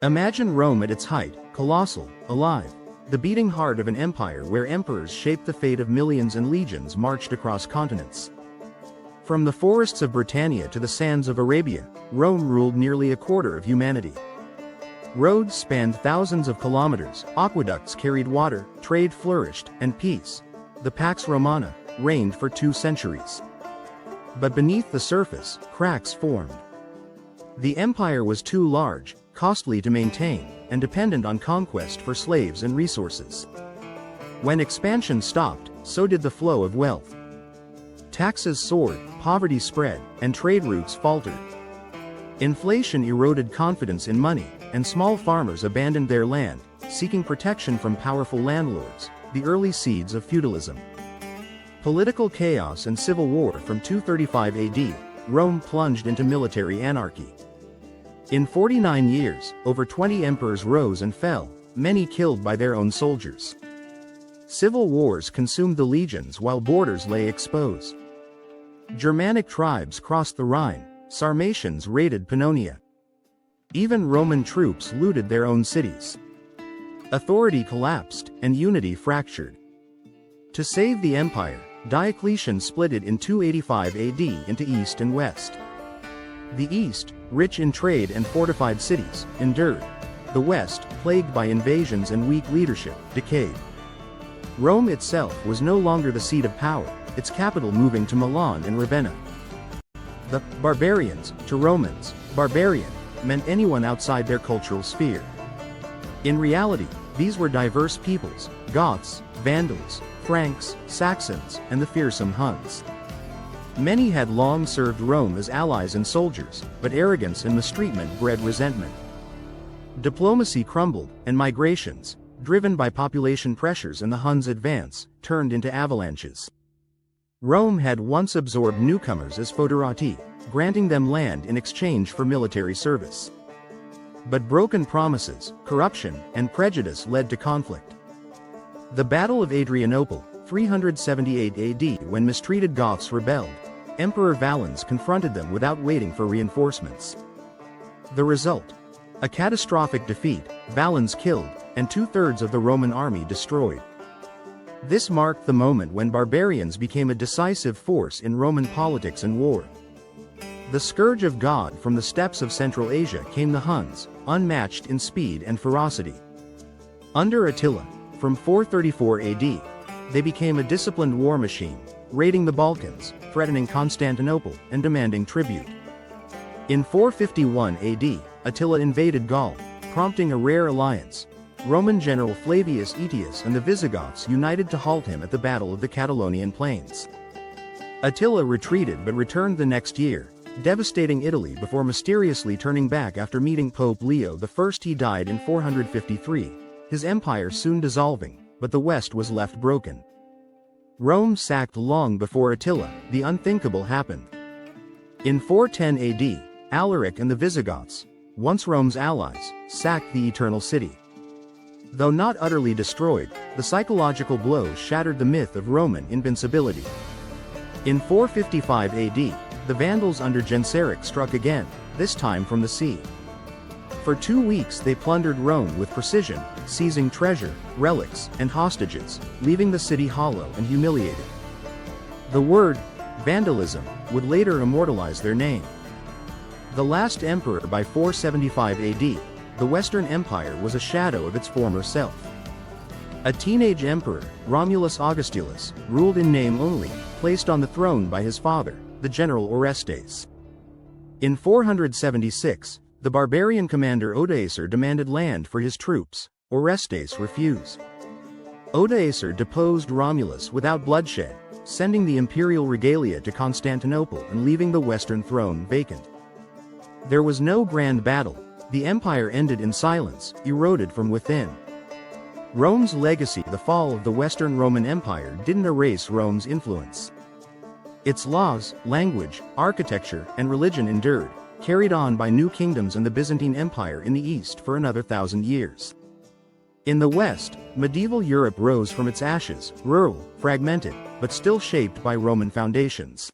Imagine Rome at its height, colossal, alive. The beating heart of an empire where emperors shaped the fate of millions and legions marched across continents. From the forests of Britannia to the sands of Arabia, Rome ruled nearly a quarter of humanity. Roads spanned thousands of kilometers, aqueducts carried water, trade flourished, and peace, the Pax Romana, reigned for 2 centuries. But beneath the surface, cracks formed. The empire was too large, costly to maintain, and dependent on conquest for slaves and resources. When expansion stopped, so did the flow of wealth. Taxes soared, poverty spread, and trade routes faltered. Inflation eroded confidence in money, and small farmers abandoned their land, seeking protection from powerful landlords, the early seeds of feudalism. Political chaos and civil war from 235 AD, Rome plunged into military anarchy. In 49 years, over 20 emperors rose and fell, many killed by their own soldiers. Civil wars consumed the legions while borders lay exposed. Germanic tribes crossed the Rhine, Sarmatians raided Pannonia. Even Roman troops looted their own cities. Authority collapsed, and unity fractured. To save the empire, Diocletian split it in 285 AD into East and West. The East, rich in trade and fortified cities, endured. The West, plagued by invasions and weak leadership, decayed. Rome itself was no longer the seat of power, its capital moving to Milan and Ravenna. The barbarians, to Romans, barbarian, meant anyone outside their cultural sphere. In reality, these were diverse peoples: Goths, Vandals, Franks, Saxons, and the fearsome Huns. Many had long served Rome as allies and soldiers, but arrogance and mistreatment bred resentment. Diplomacy crumbled, and migrations, driven by population pressures and the Huns' advance, turned into avalanches. Rome had once absorbed newcomers as foederati, granting them land in exchange for military service. But broken promises, corruption, and prejudice led to conflict. The Battle of Adrianople, 378 AD, when mistreated Goths rebelled, Emperor Valens confronted them without waiting for reinforcements. The result? A catastrophic defeat, Valens killed, and 2/3 of the Roman army destroyed. This marked the moment when barbarians became a decisive force in Roman politics and war. The scourge of God from the steppes of Central Asia came the Huns, unmatched in speed and ferocity. Under Attila, from 434 AD, they became a disciplined war machine, raiding the Balkans, threatening Constantinople, and demanding tribute. In 451 AD, Attila invaded Gaul, prompting a rare alliance. Roman general Flavius Aetius and the Visigoths united to halt him at the Battle of the Catalaunian Plains. Attila retreated but returned the next year, devastating Italy before mysteriously turning back after meeting Pope Leo I. He died in 453, his empire soon dissolving, but the West was left broken. Rome sacked long before Attila, the unthinkable happened. In 410 AD, Alaric and the Visigoths, once Rome's allies, sacked the Eternal City. Though not utterly destroyed, the psychological blow shattered the myth of Roman invincibility. In 455 AD, the Vandals under Genseric struck again, this time from the sea. For 2 weeks they plundered Rome with precision, seizing treasure, relics, and hostages, leaving the city hollow and humiliated. The word, vandalism, would later immortalize their name. The last emperor by 475 AD, the Western Empire was a shadow of its former self. A teenage emperor, Romulus Augustulus, ruled in name only, placed on the throne by his father, the general Orestes. In 476, the barbarian commander Odoacer demanded land for his troops. Orestes refused. Odoacer deposed Romulus without bloodshed, sending the imperial regalia to Constantinople and leaving the Western throne vacant. There was no grand battle. The empire ended in silence, eroded from within. Rome's legacy, the fall of the Western Roman Empire, didn't erase Rome's influence. Its laws, language, architecture, and religion endured, carried on by new kingdoms and the Byzantine Empire in the East for another 1,000 years. In the West, medieval Europe rose from its ashes, rural, fragmented, but still shaped by Roman foundations.